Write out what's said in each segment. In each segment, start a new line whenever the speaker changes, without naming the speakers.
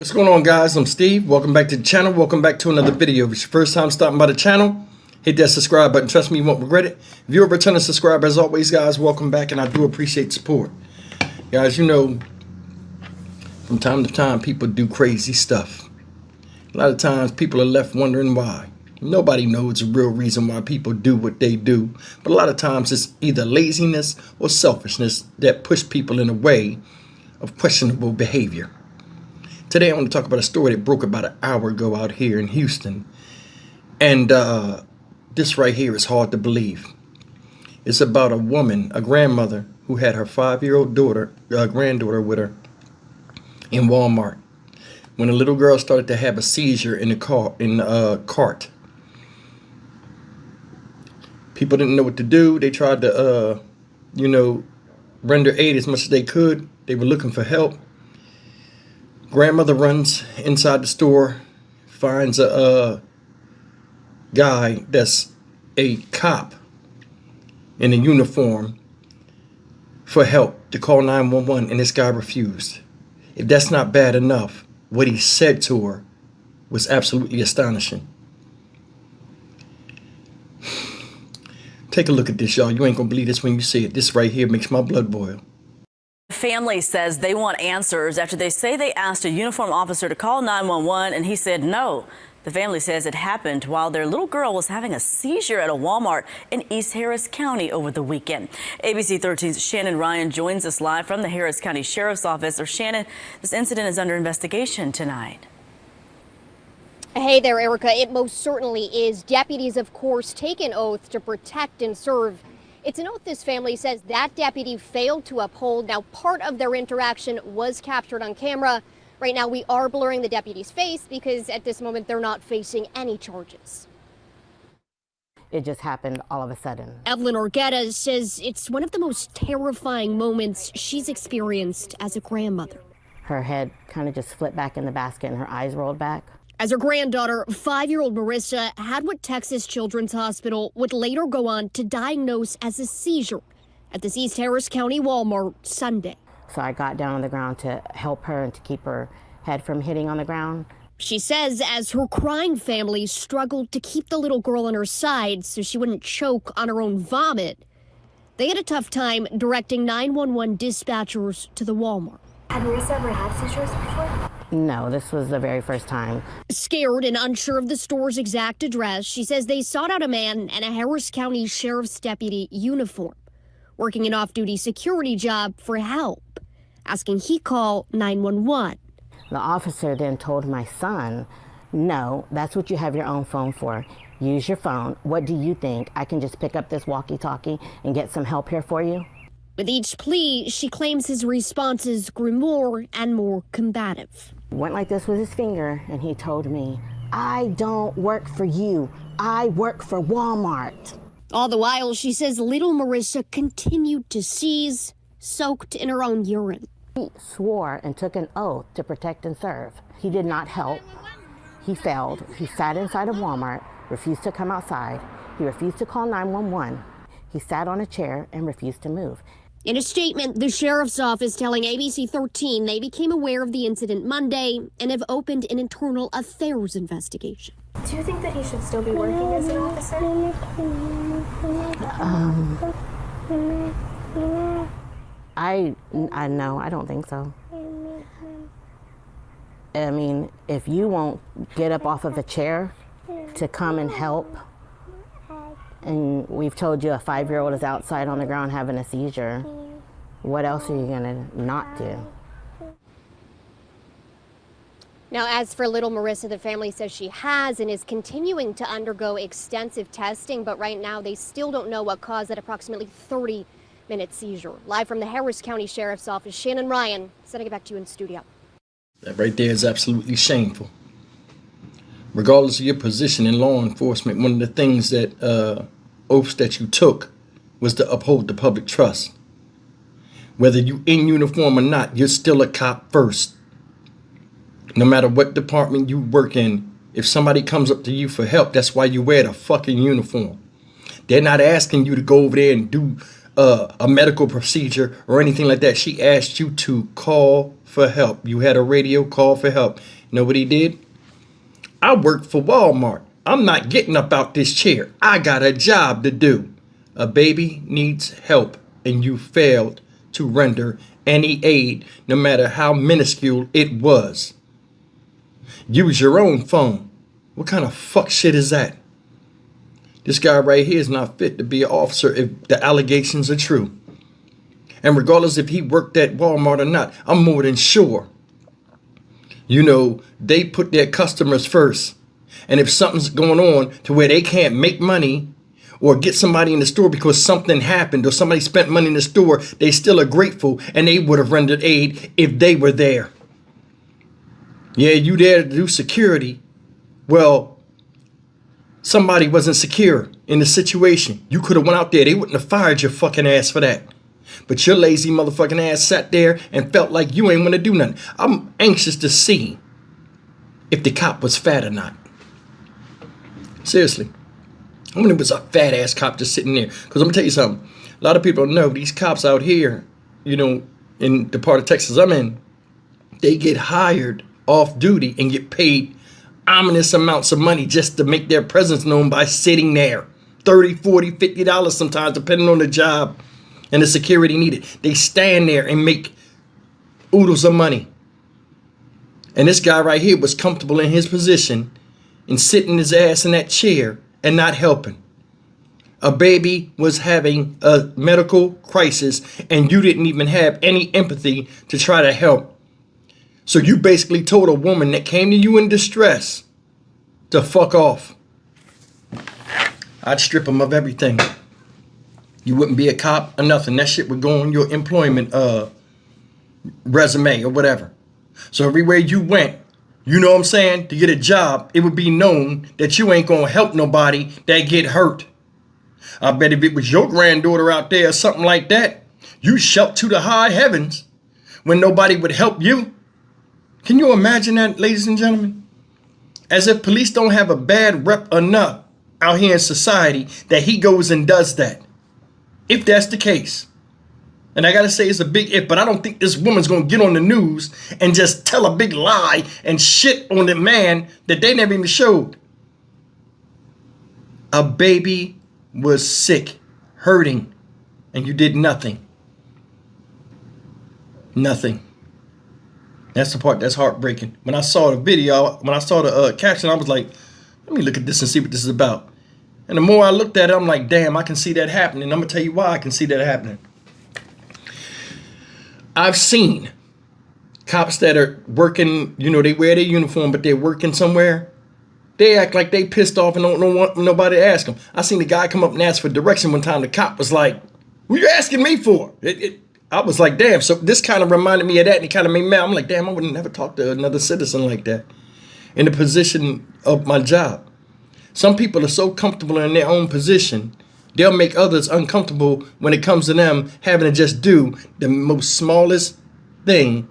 What's going on, guys? I'm Steve. Welcome back to the channel. Welcome back to another video. If it's your first time stopping by the channel, hit that subscribe button. Trust me, you won't regret it. If you're a returning subscriber, as always, guys, welcome back, and I do appreciate the support. Guys, you know, from time to time, people do crazy stuff. A lot of times, people are left wondering why. Nobody knows the real reason why people do what they do, but a lot of times it's either laziness or selfishness that push people in a way of questionable behavior. Today I want to talk about a story that broke about an hour ago out here in Houston. And this right here is hard to believe. It's about a woman, a grandmother, who had her 5-year-old granddaughter with her in Walmart when a little girl started to have a seizure in the cart. People didn't know what to do. They tried to, render aid as much as they could. They were looking for help. Grandmother runs inside the store, finds a guy that's a cop in a uniform for help to call 911, and this guy refused. If that's not bad enough, what he said to her was absolutely astonishing. Take a look at this, y'all. You ain't gonna believe this when you see it. This right here makes my blood boil.
Family says they want answers after they say they asked a uniformed officer to call 911 and he said no. The family says it happened while their little girl was having a seizure at a Walmart in East Harris County over the weekend. ABC 13's Shannon Ryan joins us live from the Harris County Sheriff's Office. Shannon, this incident is under investigation tonight.
Hey there, Erica. It most certainly is. Deputies, of course, take an oath to protect and serve. It's an oath this family says that deputy failed to uphold. Now, part of their interaction was captured on camera. Right now, we are blurring the deputy's face because at this moment, they're not facing any charges.
It just happened all of a sudden.
Evelyn Orgetta says it's one of the most terrifying moments she's experienced as a grandmother.
Her head kind of just flipped back in the basket and her eyes rolled back.
As her granddaughter, 5-year-old Marissa, had what Texas Children's Hospital would later go on to diagnose as a seizure at this East Harris County Walmart Sunday.
So I got down on the ground to help her and to keep her head from hitting on the ground.
She says as her crying family struggled to keep the little girl on her side so she wouldn't choke on her own vomit, they had a tough time directing 911 dispatchers to the Walmart.
Had Marissa ever had seizures before?
No, this was the very first time.
Scared and unsure of the store's exact address, she says they sought out a man in a Harris County Sheriff's deputy uniform, working an off-duty security job for help, asking he call 911.
The officer then told my son, no, that's what you have your own phone for. Use your phone. What do you think? I can just pick up this walkie-talkie and get some help here for you?
With each plea, she claims his responses grew more and more combative.
Went like this with his finger, and he told me, I don't work for you. I work for Walmart.
All the while, she says little Marissa continued to seize, soaked in her own urine.
He swore and took an oath to protect and serve. He did not help. He failed. He sat inside of Walmart, refused to come outside. He refused to call 911. He sat on a chair and refused to move.
In a statement, the sheriff's office telling ABC 13 they became aware of the incident Monday and have opened an internal affairs investigation.
Do you think that he should still be working as an officer?
No, I don't think so. I mean, if you won't get up off of a chair to come and help, and we've told you a 5-year-old is outside on the ground having a seizure, what else are you gonna not do?
Now, as for little Marissa, the family says she has and is continuing to undergo extensive testing, but right now they still don't know what caused that approximately 30-minute seizure. Live from the Harris County Sheriff's Office, Shannon Ryan, sending it back to you in studio.
That right there is absolutely shameful. Regardless of your position in law enforcement, one of the things that oaths that you took was to uphold the public trust. Whether you in uniform or not, you're still a cop first. No matter what department you work in, if somebody comes up to you for help, that's why you wear the fucking uniform. They're not asking you to go over there and do a medical procedure or anything like that. She asked you to call for help. You had a radio call for help. You know what he did? I work for Walmart. I'm not getting up out this chair. I got a job to do. A baby needs help, and you failed to render any aid, no matter how minuscule it was. Use your own phone. What kind of fuck shit is that? This guy right here is not fit to be an officer if the allegations are true. And regardless if he worked at Walmart or not, I'm more than sure, you know, they put their customers first. And if something's going on to where they can't make money or get somebody in the store because something happened or somebody spent money in the store, they still are grateful and they would have rendered aid if they were there. Yeah, you there to do security. Well, somebody wasn't secure in the situation. You could have went out there. They wouldn't have fired your fucking ass for that. But your lazy motherfucking ass sat there and felt like you ain't want to do nothing. I'm anxious to see if the cop was fat or not. Seriously. I wonder if it was a fat ass cop just sitting there. Because I'm going to tell you something. A lot of people don't know these cops out here, you know, in the part of Texas I'm in, they get hired off duty and get paid ominous amounts of money just to make their presence known by sitting there. $30, $40, $50 sometimes, depending on the job and the security needed. They stand there and make oodles of money. And this guy right here was comfortable in his position and sitting his ass in that chair and not helping. A baby was having a medical crisis and you didn't even have any empathy to try to help. So you basically told a woman that came to you in distress to fuck off. I'd strip them of everything. You wouldn't be a cop or nothing. That shit would go on your employment resume or whatever. So everywhere you went, you know what I'm saying, to get a job, it would be known that you ain't gonna help nobody that get hurt. I bet if it was your granddaughter out there or something like that, you shout to the high heavens when nobody would help you. Can you imagine that, ladies and gentlemen? As if police don't have a bad rep enough out here in society that he goes and does that. If that's the case. And I gotta say it's a big if, but I don't think this woman's gonna get on the news and just tell a big lie and shit on the man that they never even showed. A baby was sick, hurting, and you did nothing. Nothing. That's the part that's heartbreaking. When I saw the video, when I saw the caption, I was like, let me look at this and see what this is about. And the more I looked at it, I'm like, damn, I can see that happening. I'm gonna tell you why I can see that happening. I've seen cops that are working, you know, they wear their uniform, but they're working somewhere. They act like they pissed off and don't want nobody to ask them. I seen the guy come up and ask for direction one time. The cop was like, what are you asking me for? I was like, damn. So this kind of reminded me of that, and it kind of made me mad. I'm like, damn, I would never talk to another citizen like that in the position of my job. Some people are so comfortable in their own position, they'll make others uncomfortable when it comes to them having to just do the most smallest thing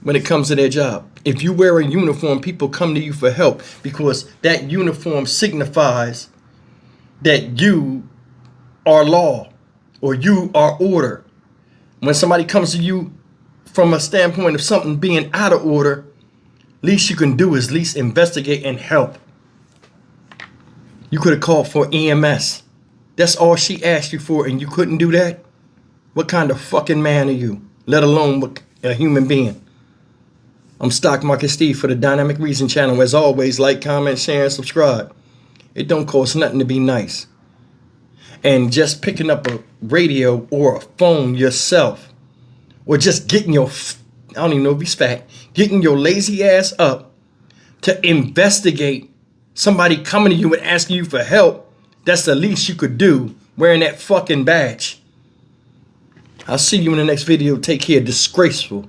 when it comes to their job. If you wear a uniform, people come to you for help because that uniform signifies that you are law or you are order. When somebody comes to you from a standpoint of something being out of order, least you can do is at least investigate and help. You could have called for EMS. That's all she asked you for, and you couldn't do that? What kind of fucking man are you? Let alone a human being. I'm Stock Market Steve for the Dynamic Reason channel. As always, like, comment, share, and subscribe. It don't cost nothing to be nice. And just picking up a radio or a phone yourself, or just getting your, I don't even know if he's fat, getting your lazy ass up to investigate somebody coming to you and asking you for help, that's the least you could do wearing that fucking badge. I'll see you in the next video. Take care. Disgraceful.